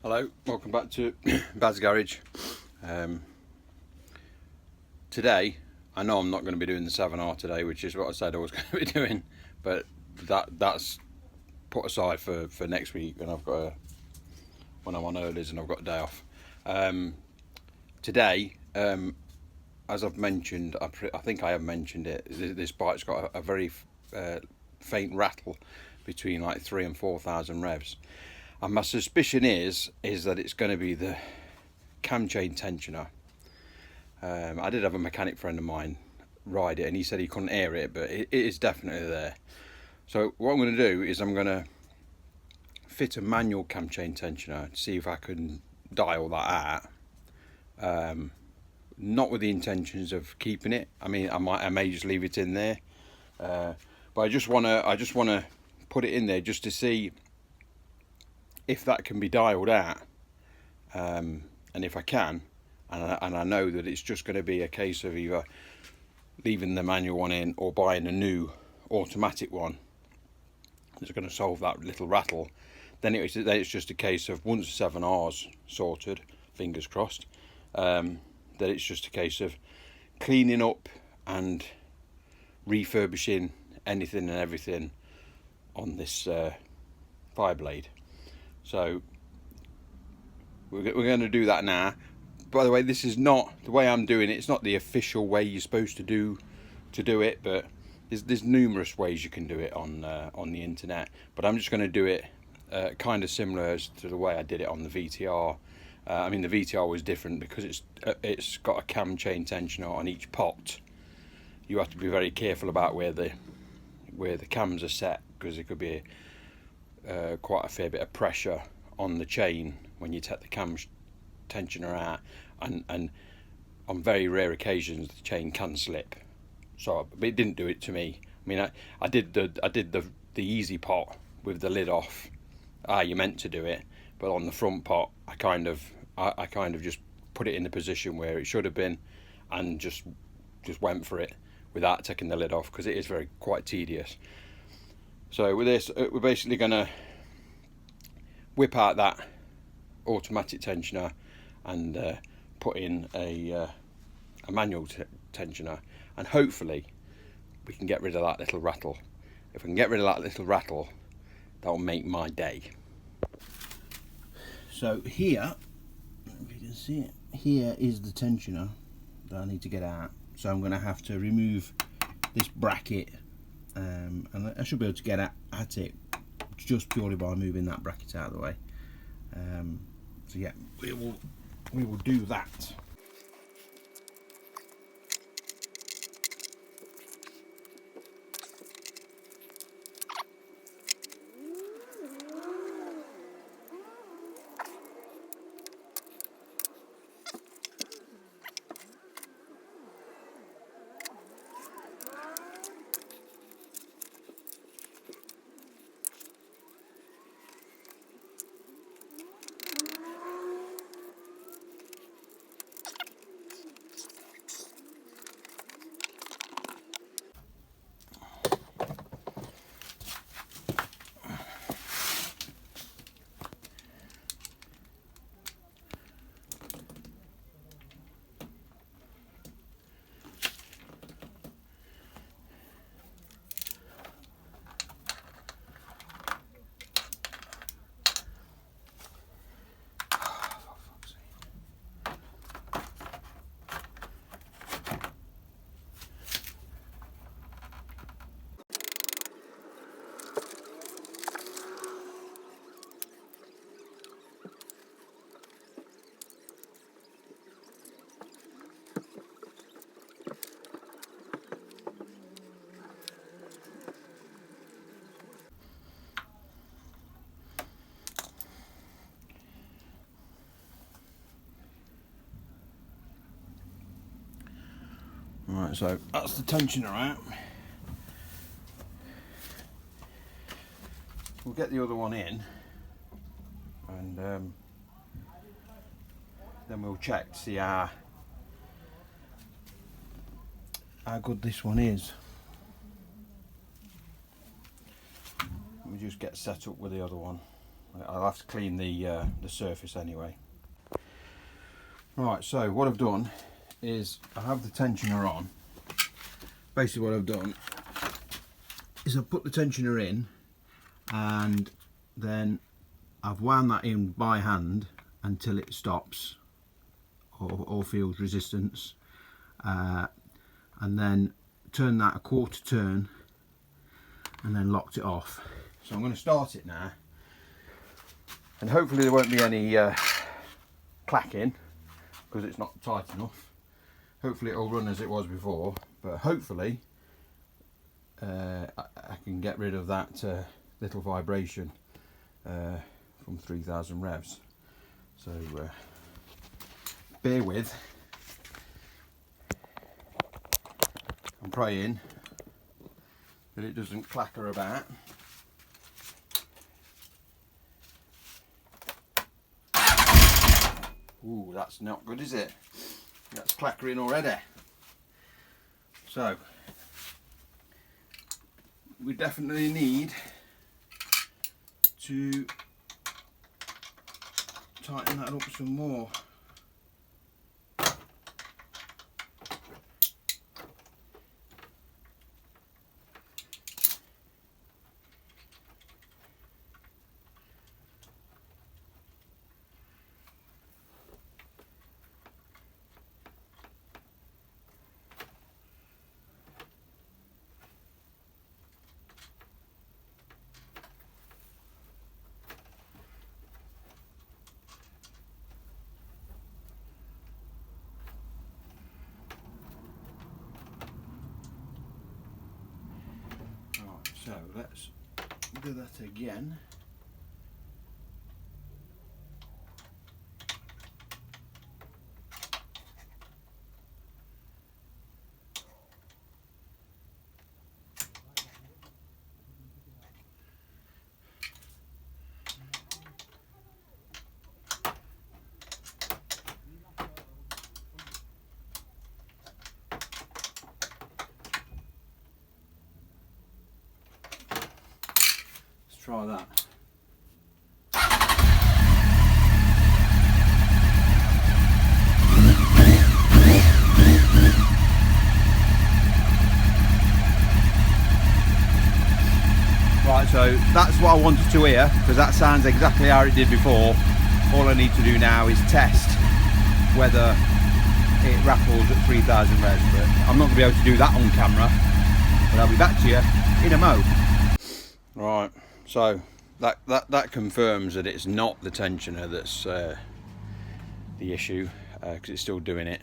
Hello, welcome back to Bad's Garage. Today, I know I'm not going to be doing the 7R today, which is what I said I was going to be doing, but that's put aside for next week, and I've got when I'm on earlies and I've got a day off. Today, as I've mentioned, I think I have mentioned it, this bike's got a very faint rattle between like 3,000 and 4,000 revs. And my suspicion is that it's going to be the cam chain tensioner. I did have a mechanic friend of mine ride it, and he said he couldn't hear it, but it is definitely there. So what I'm going to do is I'm going to fit a manual cam chain tensioner to see if I can dial that out. Not with the intentions of keeping it. I mean, I may just leave it in there, but I just want to put it in there just to see if that can be dialed out, and if I can, and I know that it's just going to be a case of either leaving the manual one in or buying a new automatic one that's going to solve that little rattle, then it's just a case of, once the 7R's sorted, fingers crossed, that it's just a case of cleaning up and refurbishing anything and everything on this FireBlade. So we're going to do that now. By the way, this is not the way I'm doing it. It's not the official way you're supposed to do it, but there's numerous ways you can do it on the internet. But I'm just going to do it kind of similar as to the way I did it on the VTR. I mean, the VTR was different because it's got a cam chain tensioner on each pot. You have to be very careful about where the cams are set, because there could be quite a fair bit of pressure on the chain when you take the cam tensioner out, and on very rare occasions the chain can slip. So, but it didn't do it to me. I mean, I did the easy pot with the lid off. You meant to do it, but on the front pot, I kind of just put it in the position where it should have been, and just went for it without taking the lid off, because it is quite tedious. So with this, we're basically going to whip out that automatic tensioner and put in a manual tensioner, and hopefully we can get rid of that little rattle. If we can get rid of that little rattle, that will make my day. So here, if you can see it, here is the tensioner that I need to get out. So I'm going to have to remove this bracket, and I should be able to get at it just purely by moving that bracket out of the way. So yeah, we will do that. Right, so that's the tensioner out. We'll get the other one in, and then we'll check to see how good this one is. Let me just get set up with the other one. I'll have to clean the surface anyway. Right, so what I've done is I have the tensioner on. Basically what I've done is I've put the tensioner in, and then I've wound that in by hand until it stops or feels resistance, and then turn that a quarter turn and then locked it off. So I'm going to start it now, and hopefully there won't be any clacking because it's not tight enough. Hopefully it'll run as it was before, but hopefully I can get rid of that little vibration from 3000 revs. So bear with. I'm praying that it doesn't clacker about. Ooh, that's not good, is it? That's clackering already. So we definitely need to tighten that up some more. So let's do that again. Try that. Right, so that's what I wanted to hear, because that sounds exactly how it did before. All I need to do now is test whether it rattles at 3000 revs, but I'm not going to be able to do that on camera, but I'll be back to you in a mo. Right. So that confirms that it's not the tensioner that's the issue, because it's still doing it.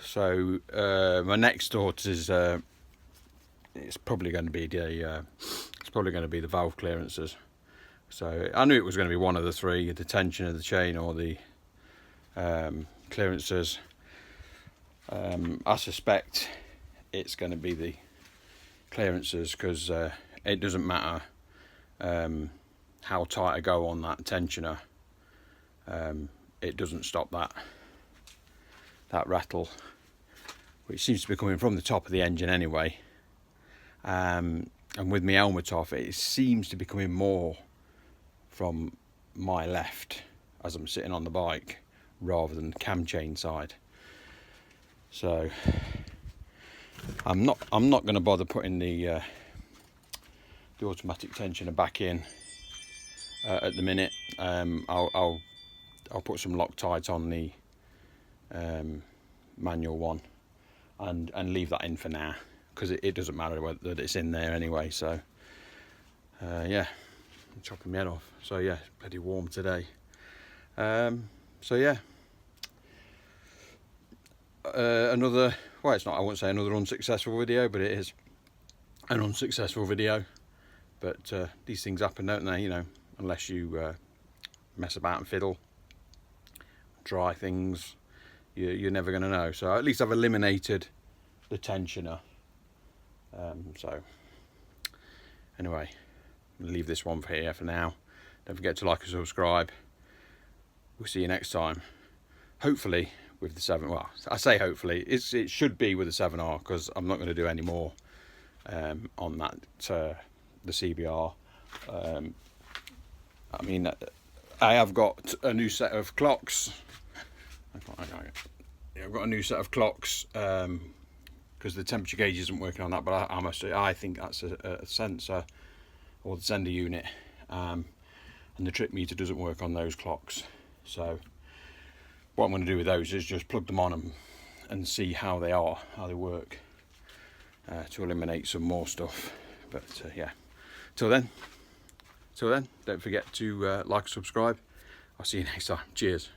So my next thought is it's probably going to be the valve clearances. So I knew it was going to be one of the three: the tensioner, the chain, or the clearances. I suspect it's going to be the clearances, because it doesn't matter how tight I go on that tensioner, it doesn't stop that rattle, which seems to be coming from the top of the engine anyway. And with my helmet off, it seems to be coming more from my left as I'm sitting on the bike rather than the cam chain side. So I'm not going to bother putting the automatic tensioner back in at the minute. I'll put some Loctite on the manual one and leave that in for now, because it doesn't matter whether it's in there anyway. So yeah, I'm chopping my head off. So yeah, it's pretty warm today. So yeah, another, well, it's not, I won't say another unsuccessful video, but it is an unsuccessful video. But these things happen, don't they? You know, unless you mess about and fiddle, try things, you're never going to know. So at least I've eliminated the tensioner. So anyway, I'm going to leave this one for here for now. Don't forget to like and subscribe. We'll see you next time. Hopefully with the 7, well, I say hopefully, it should be with the 7R, because I'm not going to do any more on that the CBR. I mean, I have got a new set of clocks. I've got a new set of clocks because the temperature gauge isn't working on that, but I think that's a sensor or the sender unit, and the trip meter doesn't work on those clocks. So what I'm going to do with those is just plug them on and see how they work, to eliminate some more stuff. But yeah, till then, don't forget to like and subscribe. I'll see you next time. Cheers.